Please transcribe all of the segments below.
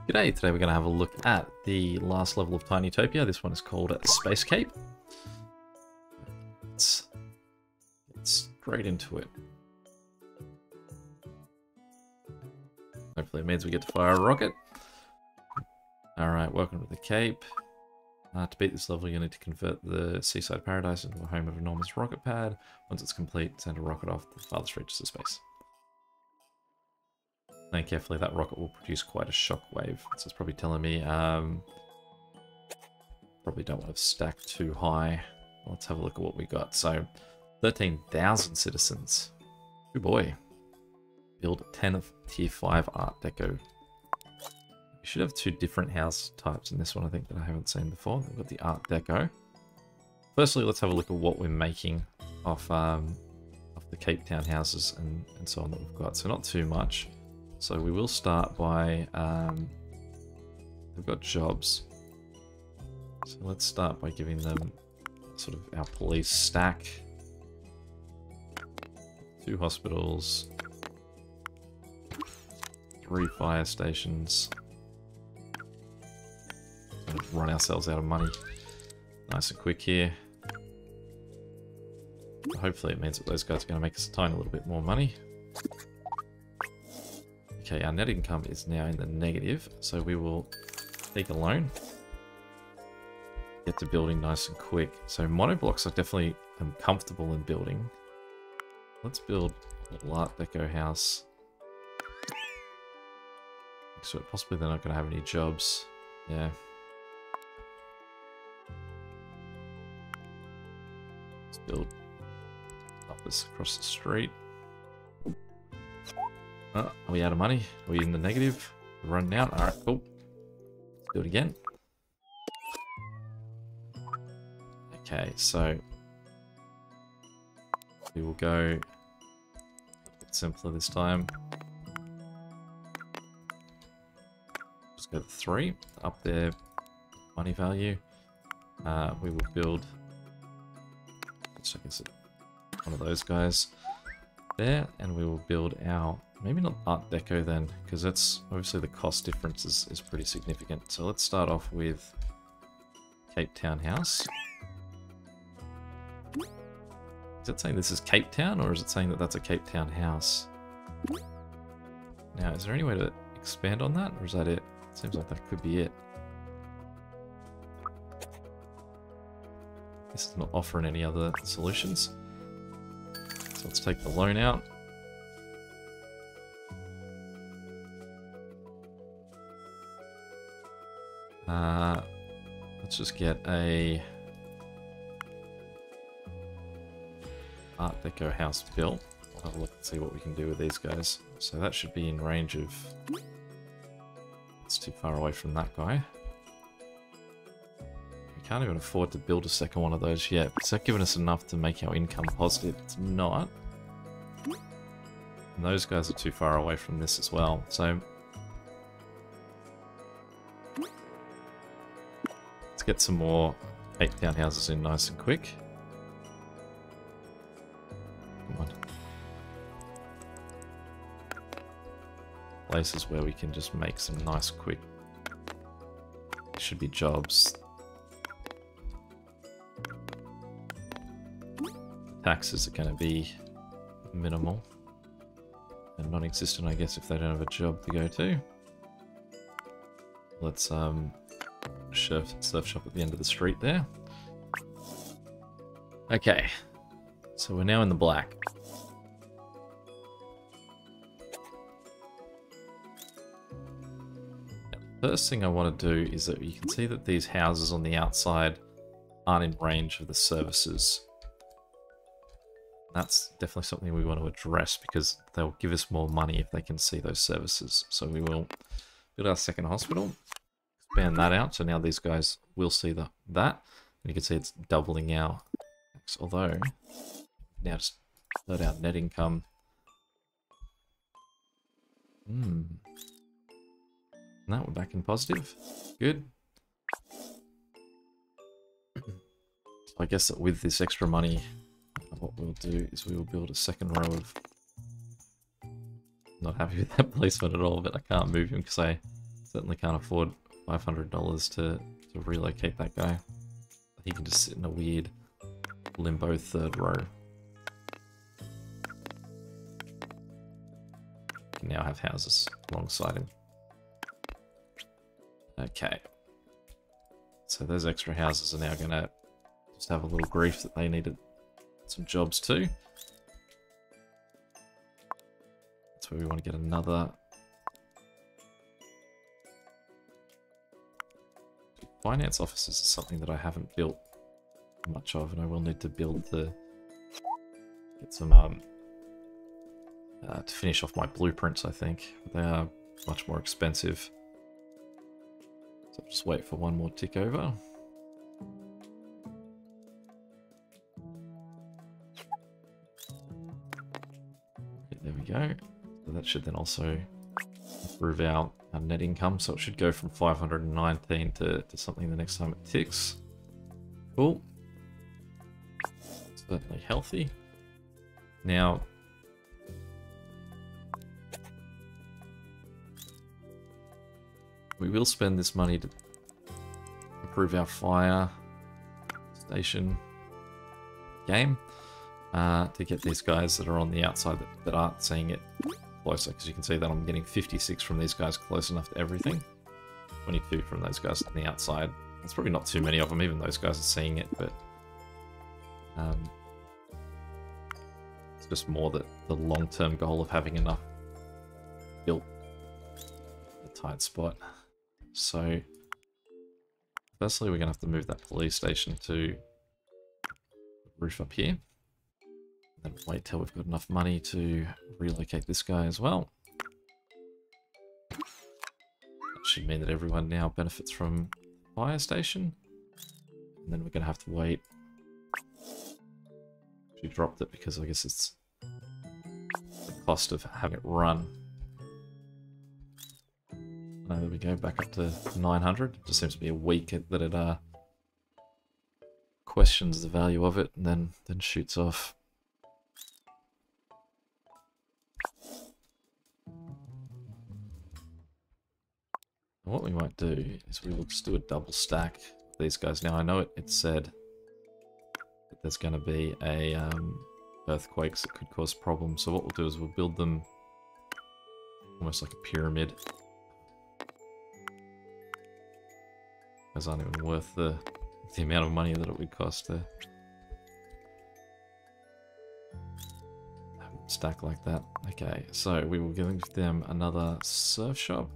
G'day, today we're going to have a look at the last level of Tinytopia. This one is called Space Cape. Let's get straight into it. Hopefully it means we get to fire a rocket. Alright, welcome to the Cape. To beat this level, you need to convert the seaside paradise into a home of an enormous rocket pad. Once it's complete, send a rocket off the farthest reaches of space. Think carefully, that rocket will produce quite a shockwave. So it's probably telling me, probably don't want to stack too high. Let's have a look at what we got. So, 13,000 citizens. Good boy. Build 10 of tier 5 Art Deco. We should have 2 different house types in this one, I think, that I haven't seen before. We've got the Art Deco. Firstly, let's have a look at what we're making off the Cape Town houses and so on that we've got. So not too much. So we will start by, we've got jobs. So let's start by giving them sort of our police stack. 2 hospitals. 3 fire stations. Gonna run ourselves out of money. Nice and quick here. Hopefully it means that those guys are going to make us a tiny little bit more money. Okay, our net income is now in the negative, so we will take a loan. Get to building nice and quick. So monoblocks I definitely am comfortable in building. Let's build a little Art Deco house. So possibly they're not going to have any jobs. Yeah. Let's build office across the street. Oh, are we out of money? Are we in the negative? We're running out? Alright, cool. Let's do it again. Okay, so we will go a bit simpler this time. Just go to 3. Up there, money value. We will build, let's check this, one of those guys there, and we will build our, maybe not Art Deco then, because that's obviously the cost difference is pretty significant. So let's start off with Cape Town House. Is it saying this is Cape Town, or is it saying that that's a Cape Town house? Now, is there any way to expand on that, or is that it? Seems like that could be it. This is not offering any other solutions. So let's take the loan out. Let's just get a Art Deco house built. I'll have a look and see what we can do with these guys. So that should be in range of... It's too far away from that guy. We can't even afford to build a second one of those yet. Is that giving us enough to make our income positive? It's not. And those guys are too far away from this as well. So let's get some more Cape Town houses in nice and quick. Come on. Places where we can just make some nice quick, should be jobs. Taxes are going to be minimal and non-existent, I guess, if they don't have a job to go to. Let's surf shop at the end of the street there. Okay, so we're now in the black. First thing I want to do is that you can see that these houses on the outside aren't in range of the services. That's definitely something we want to address because they'll give us more money if they can see those services. So we will build our second hospital, expand that out. So now these guys will see that. And you can see it's doubling our, although now just let out net income. No, we're back in positive. Good. I guess that with this extra money, what we'll do is we will build a second row of... Not happy with that placement at all, but I can't move him because I Certainly can't afford $500 to relocate that guy. He can just sit in a weird limbo third row. Can now have houses alongside him. Okay. So those extra houses are now going to just have a little grief that they needed some jobs too. That's where we want to get another finance offices is something that I haven't built much of, and I will need to build to get some to finish off my blueprints. I think they are much more expensive, so I'll just wait for one more tick over. There we go. So that should then also improve our net income, so it should go from 519 to something the next time it ticks. Cool. Certainly healthy. Now, we will spend this money to improve our fire station game, to get these guys that are on the outside that aren't seeing it closer, because you can see that I'm getting 56 from these guys close enough to everything, 22 from those guys on the outside. That's probably not too many of them, even those guys are seeing it, but it's just more that the long-term goal of having enough built a tight spot. So firstly, we're gonna have to move that police station to the roof up here. Then wait till we've got enough money to relocate this guy as well. That should mean that everyone now benefits from the fire station. And then we're going to have to wait. She dropped it because I guess it's the cost of having it run. There we go, back up to 900. It just seems to be a week that it questions the value of it and then shoots off. What we might do is we will just do a double stack of these guys. Now I know it said that there's going to be a earthquakes that could cause problems. So what we'll do is we'll build them almost like a pyramid. Those aren't even worth the amount of money that it would cost to have them stack like that. Okay, so we will give them another surf shop.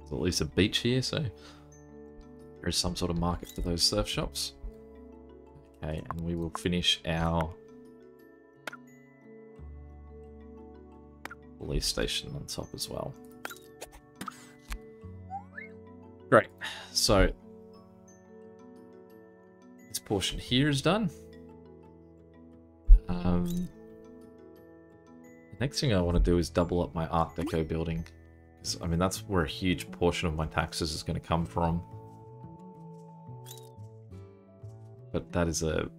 There's at least a beach here, so there is some sort of market for those surf shops. Okay, and we will finish our police station on top as well. Great, so this portion here is done. The next thing I want to do is double up my Art Deco building. I mean, that's where a huge portion of my taxes is going to come from. But that is a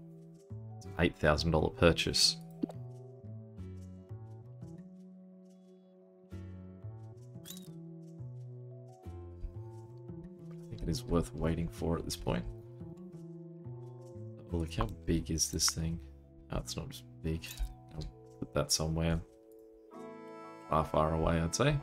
$8,000 purchase. I think it is worth waiting for at this point. Oh, look, how big is this thing? Oh, it's not just big. I'll put that somewhere far away, I'd say.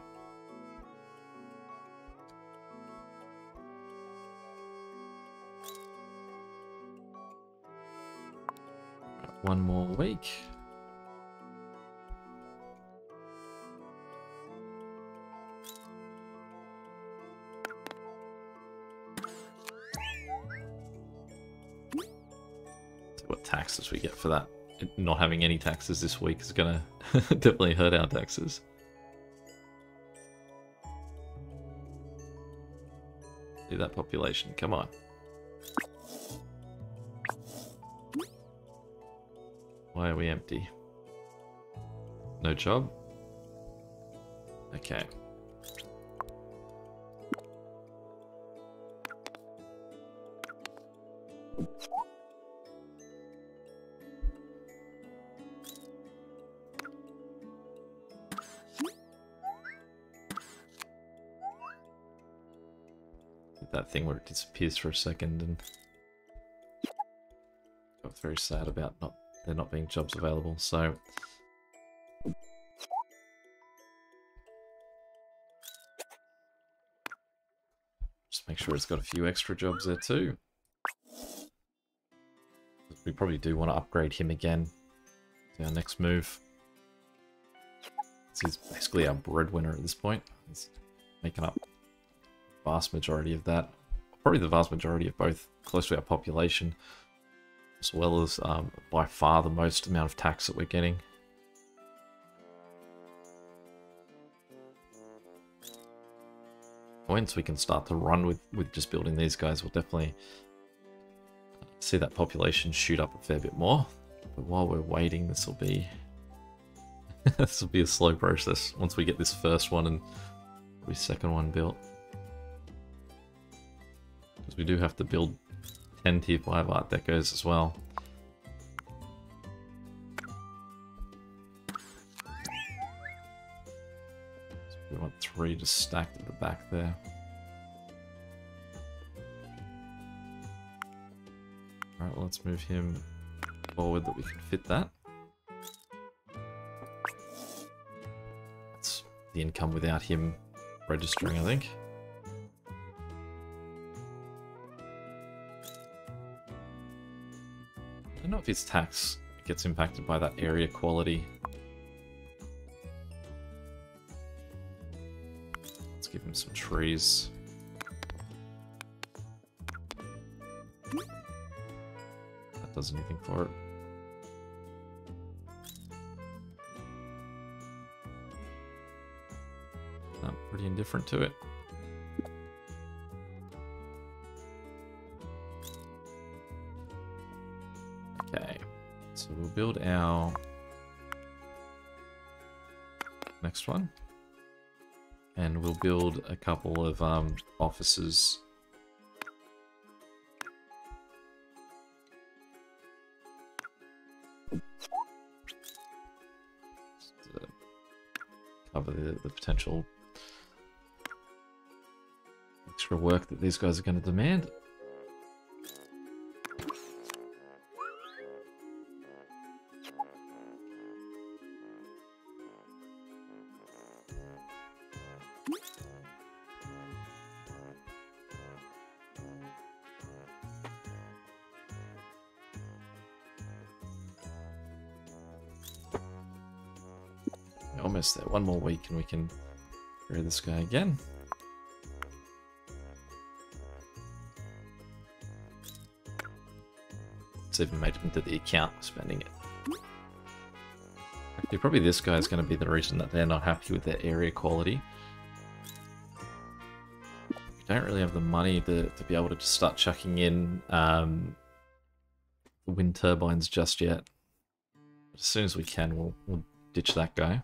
One more week. So what taxes we get for that? Not having any taxes this week is gonna definitely hurt our taxes. Do that population, come on. Why are we empty? No job? Okay. that thing where it disappears for a second, and got very sad about there not being jobs available. So just make sure it's got a few extra jobs there too. We probably do want to upgrade him again to our next move. So he's basically our breadwinner at this point. He's making up the vast majority of that. Probably the vast majority of both close to our population, as well as by far the most amount of tax that we're getting. Once we can start to run with just building these guys, we'll definitely see that population shoot up a fair bit more. But while we're waiting, this will be this will be a slow process once we get this first one and the second one built. Because we do have to build 10 tier 5 art decos as well. So we want 3 just stacked at the back there. Alright, well, let's move him forward that we can fit that. That's the income without him registering, I think. I don't know if his tax gets impacted by that area quality. Let's give him some trees. That does anything for it. I'm pretty indifferent to it. Okay, so we'll build our next one, and we'll build a couple of offices. Just to cover the potential extra work that these guys are going to demand. Almost there. One more week and we can create this guy again. It's even made it into the account, spending it. Actually, probably this guy is going to be the reason that they're not happy with their area quality. We don't really have the money to be able to just start chucking in the wind turbines just yet. But as soon as we can, we'll ditch that guy.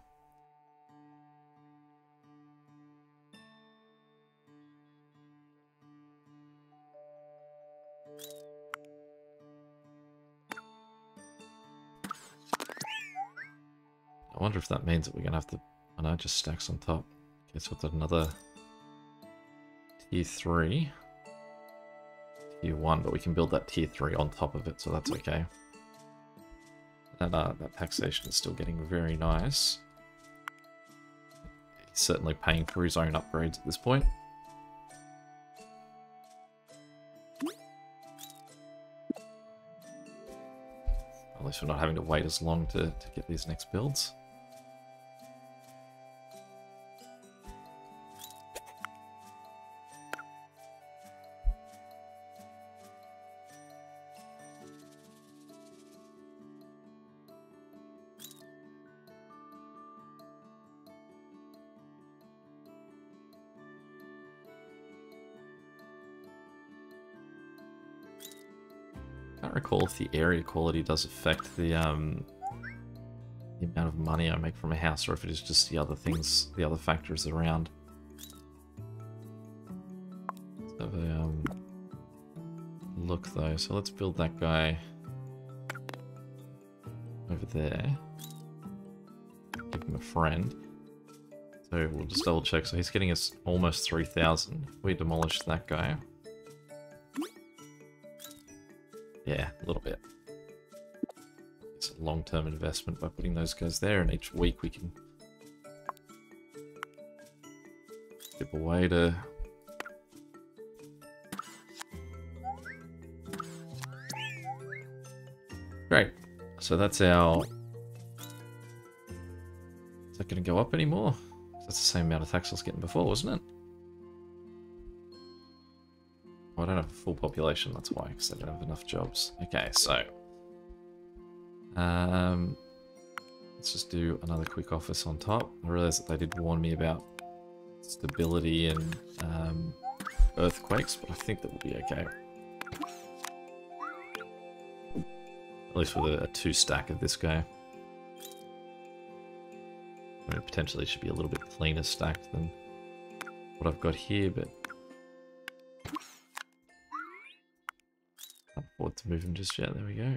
I wonder if that means that we're going to have to... Oh no, just stacks on top. Okay, so we've got another tier 3. Tier 1, but we can build that tier 3 on top of it, so that's okay. That taxation is still getting very nice. He's certainly paying for his own upgrades at this point. At least we're not having to wait as long to get these next builds. I can't recall if the area quality does affect the amount of money I make from a house, or if it is just the other things, the other factors around. Let's have a look though. So let's build that guy over there. Give him a friend. So we'll just double check. So he's getting us almost 3,000. If we demolish that guy, Yeah, a little bit. It's a long-term investment by putting those guys there, and each week we can chip away to... Great. So that's our... Is that going to go up anymore? That's the same amount of tax I was getting before, wasn't it? Oh, I don't have a full population, that's why, because I don't have enough jobs. Okay, so... let's just do another quick office on top. I realized that they did warn me about stability and earthquakes, but I think that will be okay. At least with a 2-stack of this guy. I mean, potentially should be a little bit cleaner stacked than what I've got here, but can't afford to move him just yet. There we go.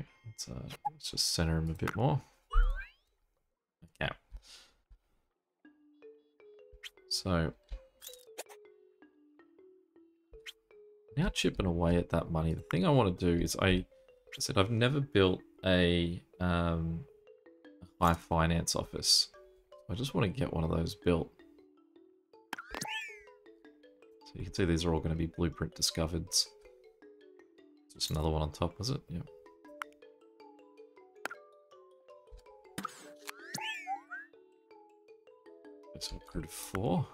Let's just center him a bit more. Okay. So now chipping away at that money. The thing I want to do is I said I've never built a high finance office. I just want to get one of those built. So you can see these are all going to be blueprint discovered. Just another one on top, was it? Yeah. So I created 4.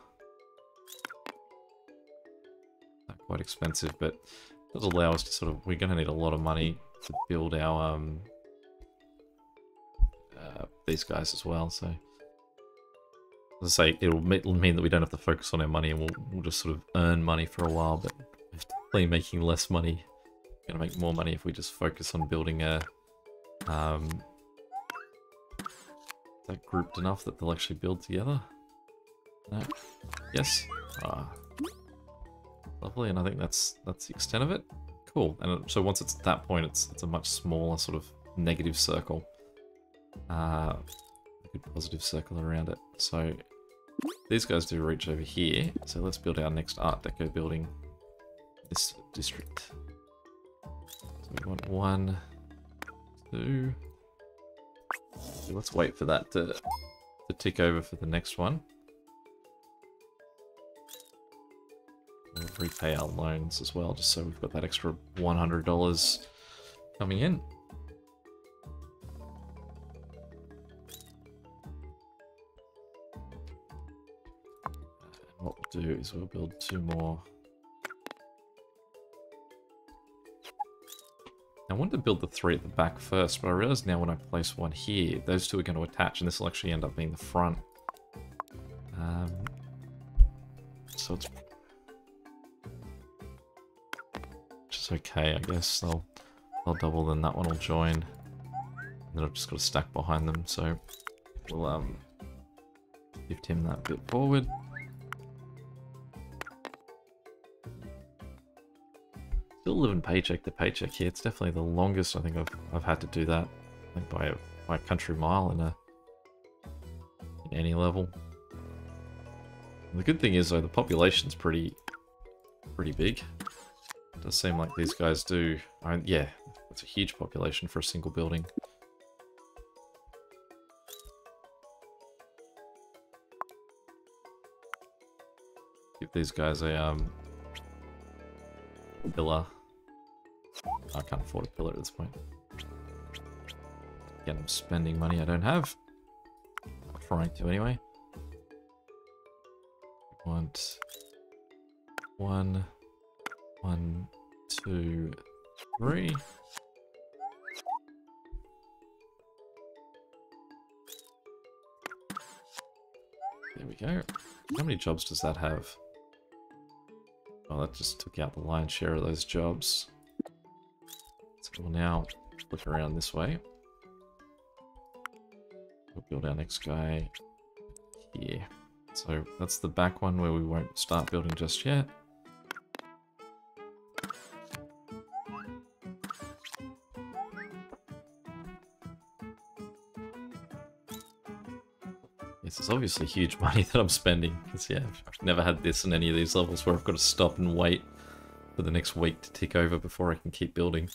Not quite expensive, but it does allow us to sort of... We're going to need a lot of money to build our these guys as well, so... As I say, it'll mean that we don't have to focus on our money and we'll just sort of earn money for a while, but we're definitely making less money. We're going to make more money if we just focus on building a... Is that grouped enough that they'll actually build together? No? Yes? Ah. Lovely, and I think that's the extent of it. Cool, and so once it's at that point, it's a much smaller sort of negative circle. A good positive circle around it. So these guys do reach over here, so let's build our next Art Deco building in this district. So we want 1, 2. So let's wait for that to tick over for the next one. We'll repay our loans as well, just so we've got that extra $100 coming in. What we'll do is we'll build 2 more. I wanted to build the 3 at the back first, but I realize now when I place one here, those 2 are going to attach, and this will actually end up being the front. So it's just okay, I guess. I'll double, then that one will join, and then I've just got a stack behind them. So we'll gift him that bit forward. Still living paycheck to paycheck here. It's definitely the longest I think I've had to do that. I think by a country mile in any level. And the good thing is though, the population's pretty big. It does seem like these guys do. Yeah, that's a huge population for a single building. Give these guys a pillar. I can't afford a pillar at this point. Again, I'm spending money I don't have. I'm trying to anyway. We want 1, 1, 2, 3. There we go. How many jobs does that have? Oh, that just took out the lion's share of those jobs. So we'll now look around this way. We'll build our next guy here. So that's the back one where we won't start building just yet. This is obviously huge money that I'm spending, because yeah, I've never had this in any of these levels where I've got to stop and wait for the next week to tick over before I can keep building.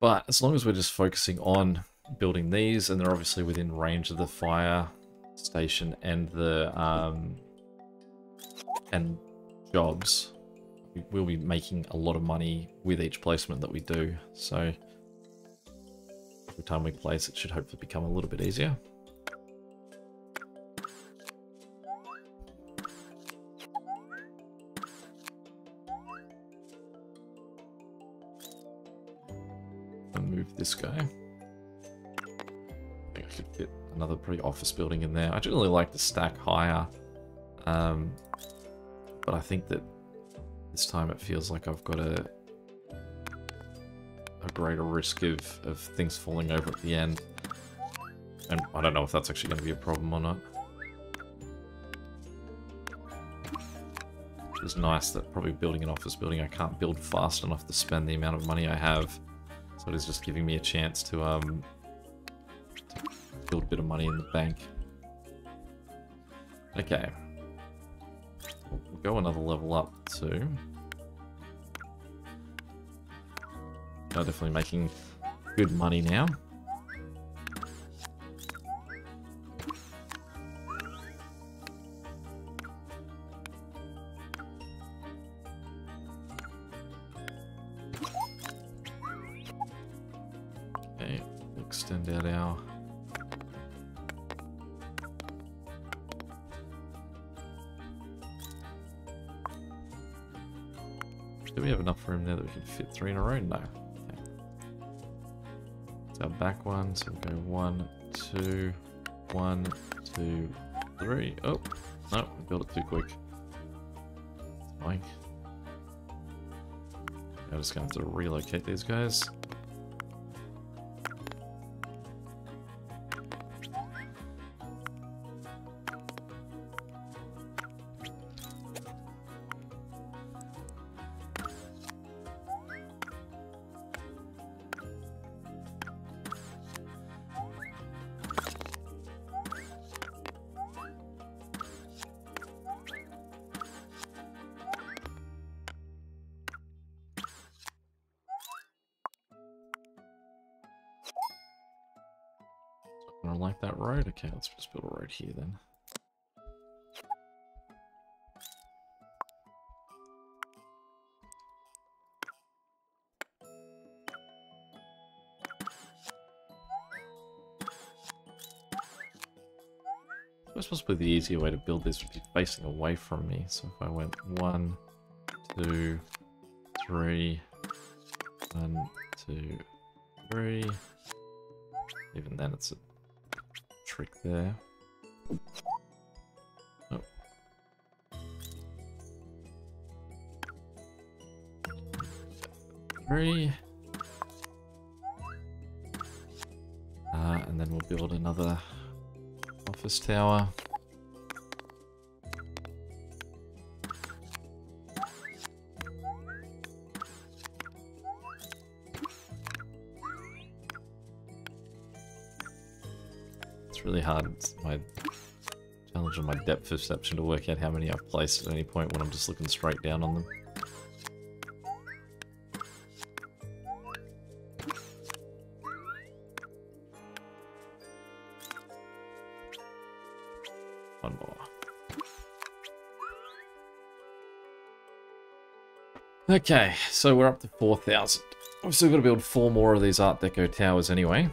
But as long as we're just focusing on building these, and they're obviously within range of the fire station and the and jobs, we'll be making a lot of money with each placement that we do. So every time we place, it should hopefully become a little bit easier. And move this guy. I think I could fit another pretty office building in there. I generally like to stack higher, but I think that this time it feels like I've got a greater risk of things falling over at the end. And I don't know if that's actually going to be a problem or not. It's nice that probably building an office building, I can't build fast enough to spend the amount of money I have. So it is just giving me a chance to build a bit of money in the bank. Okay. We'll go another level up too. I'm definitely making good money now. Okay, extend out our... Do we have enough room there that we can fit 3 in a row? No. Okay. It's our back one, so we'll go 1, 2, 1, 2, 3. Oh, no, we built it too quick. It's fine. I'm just going to have to relocate these guys. I don't like that road. Okay, let's just build a road here then. I suppose possibly the easier way to build this would be facing away from me. So if I went 1, 2, 3, 1, 2, 3. Even then it's a trick there. Oh. Three. And then we'll build another office tower. It's really hard. It's my challenge on my depth perception to work out how many I've placed at any point when I'm just looking straight down on them. One more. Okay, so we're up to 4,000. We've still got to build 4 more of these Art Deco towers anyway.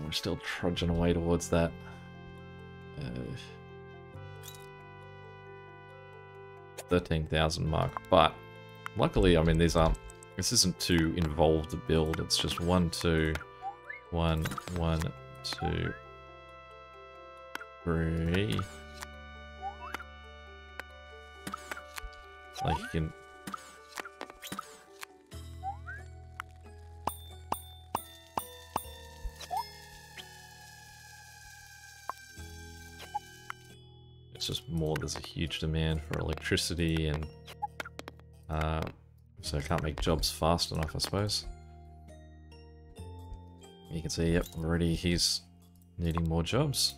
We're still trudging away towards that. 13,000 mark, but luckily, I mean, this isn't too involved a build. It's just 1, 2, 1, 1, 2, 3. Like you can. It's just more, there's a huge demand for electricity, and so I can't make jobs fast enough, I suppose. You can see, yep, already he's needing more jobs.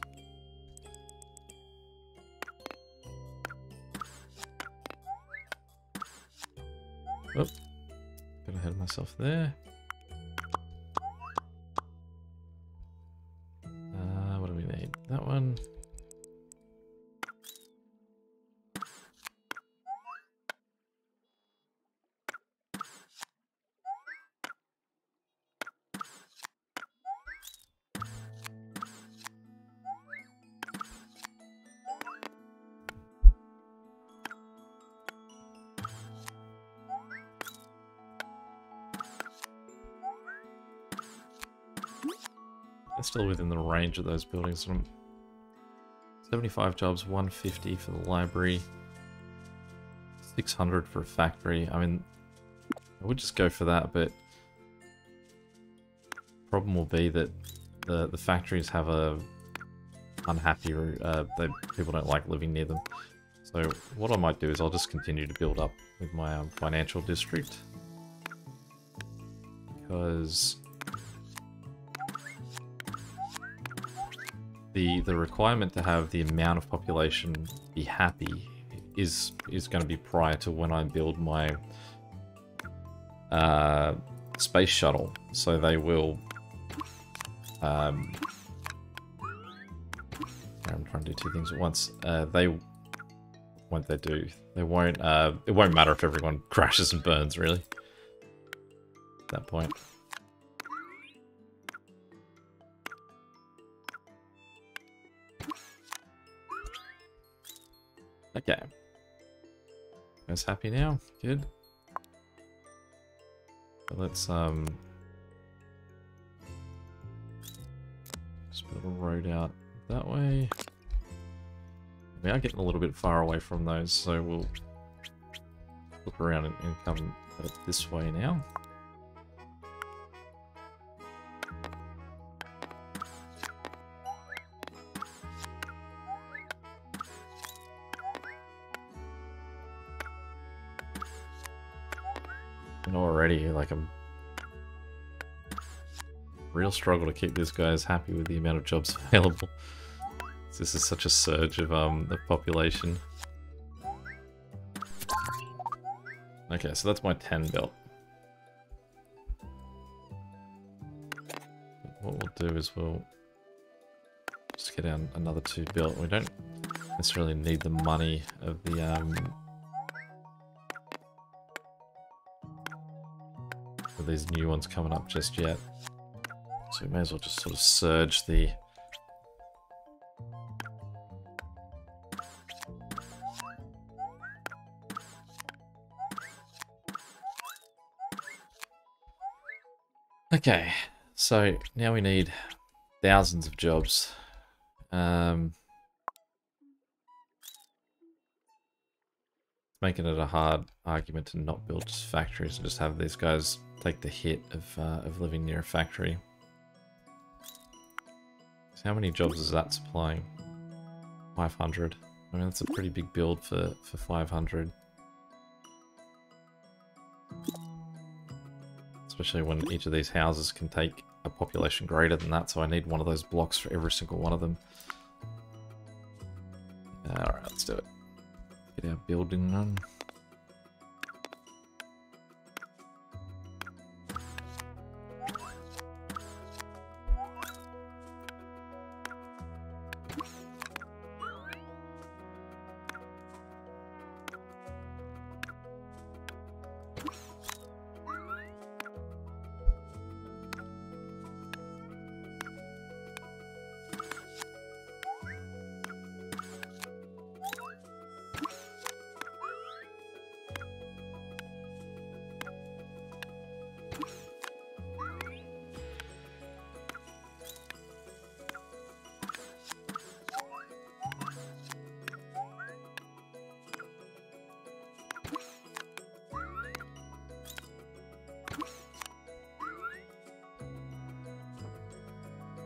Oh, gonna ahead of myself there. What do we need? That one. They're still within the range of those buildings. 75 jobs, 150 for the library, 600 for a factory. I mean, I would just go for that, but problem will be that the factories have a unhappy, people don't like living near them. So what I might do is I'll just continue to build up with my financial district, because the requirement to have the amount of population be happy is going to be prior to when I build my space shuttle. So they will. I'm trying to do two things at once. They won't. They won't. It won't matter if everyone crashes and burns, really. At that point. Okay. Guys happy now? Good. So let's just build a road out that way. We are getting a little bit far away from those, so we'll look around and come this way now. And already, like, a real struggle to keep these guys happy with the amount of jobs available. This is such a surge of population. Okay, so that's my 10 built. What we'll do is we'll just get down another 2 built. We don't necessarily need the money of the for these new ones coming up just yet. So we may as well just sort of surge the okay, so now we need thousands of jobs. Making it a hard argument to not build just factories and just have these guys take the hit of living near a factory. So how many jobs is that supplying? 500. I mean, that's a pretty big build for 500. Especially when each of these houses can take a population greater than that, so I need one of those blocks for every single one of them. Alright, let's do it. Get our building done.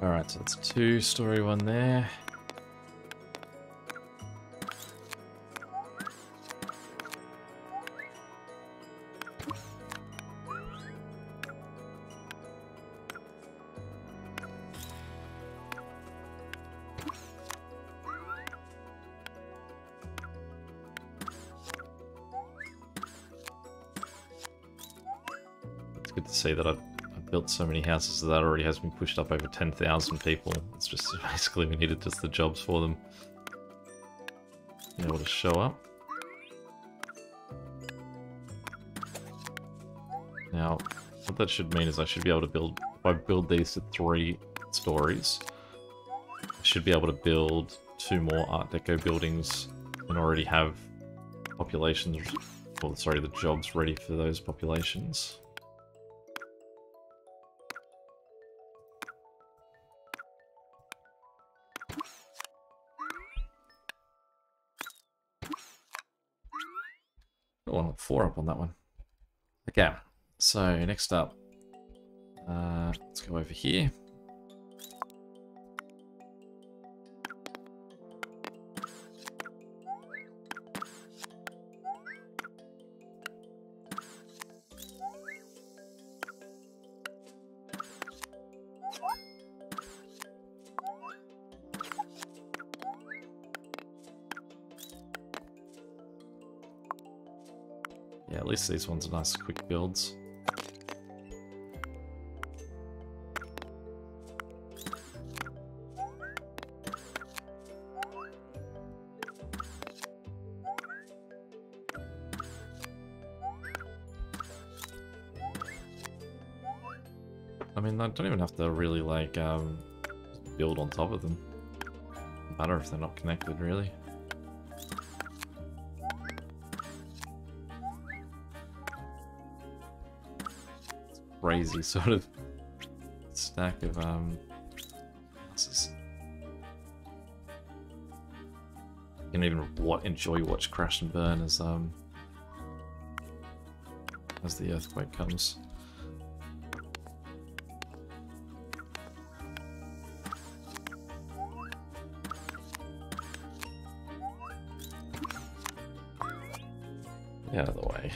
Alright, so that's 2-story one there. good to see that I've built so many houses that already has been pushed up over 10,000 people. It's just basically we needed just the jobs for them. Be able to show up. Now, what that should mean is I should be able to build, if I build these to 3 stories, I should be able to build 2 more Art Deco buildings and already have populations, well, sorry, the jobs ready for those populations. Oh, 4 up on that one. Okay, so next up, let's go over here. Yeah, at least these ones are nice quick builds. I mean, I don't even have to really, like, build on top of them. Doesn't matter if they're not connected, really. Crazy sort of stack of houses. You can even watch crash and burn as the earthquake comes. Out of the way.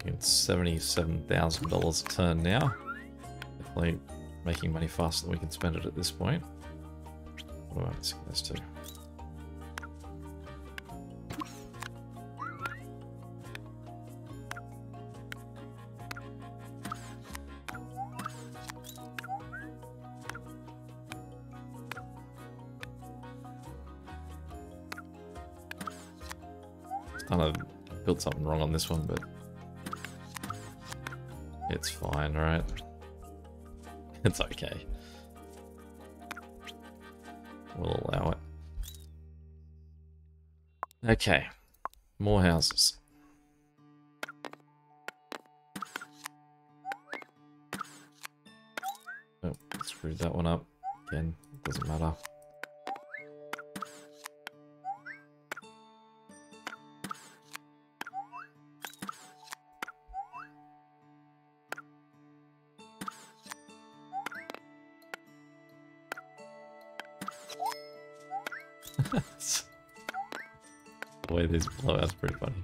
It's $77,000 a turn now. Definitely making money faster than we can spend it at this point. What am I missing those two? I built something wrong on this one, but it's fine, right? It's okay. We'll allow it. Okay, more houses. Oh, screwed that one up. Again, doesn't matter. The way these blow out's pretty funny.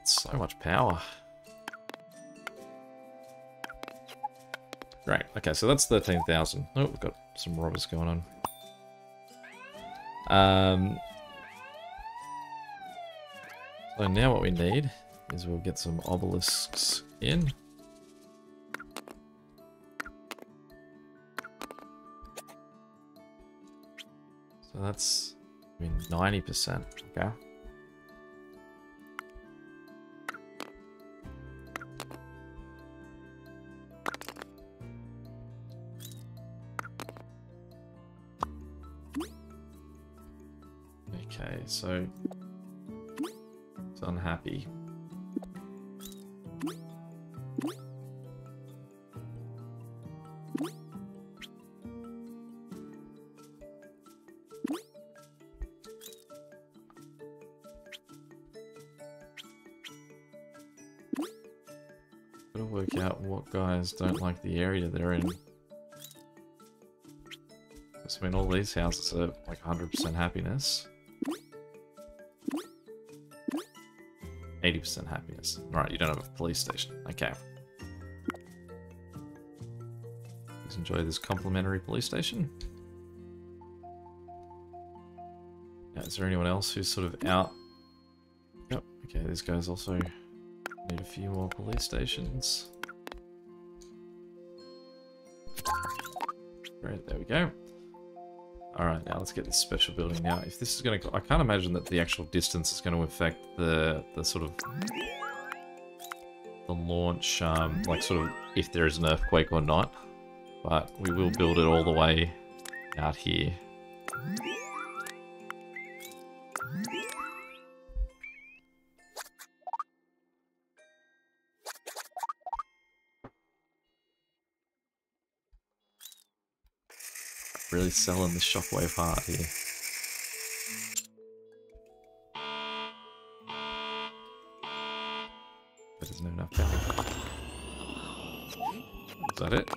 So much power. Great. Okay, so that's 13,000. Oh, we've got some robbers going on. So now what we need is we'll get some obelisks in. So that's, I mean, 90%, okay? Okay, so it's unhappy. Gotta work out what guys don't like the area they're in. I mean, all these houses are like 100% happiness. 80% happiness. Right, you don't have a police station. Okay. Let's enjoy this complimentary police station. Now, is there anyone else who's sort of out? Yep. Okay, these guys also need a few more police stations. Great, there we go. Alright, now let's get this special building. Now, if this is going to... I can't imagine that the actual distance is going to affect the sort of... the launch, like sort of if there is an earthquake or not. But we will build it all the way out here. Really selling the shockwave hard here. That isn't enough pepper. Is that it?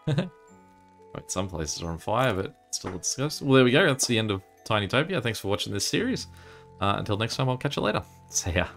Right, some places are on fire, but still discussed. Well, there we go. That's the end of Tinytopia. Thanks for watching this series. Until next time, I'll catch you later. See ya.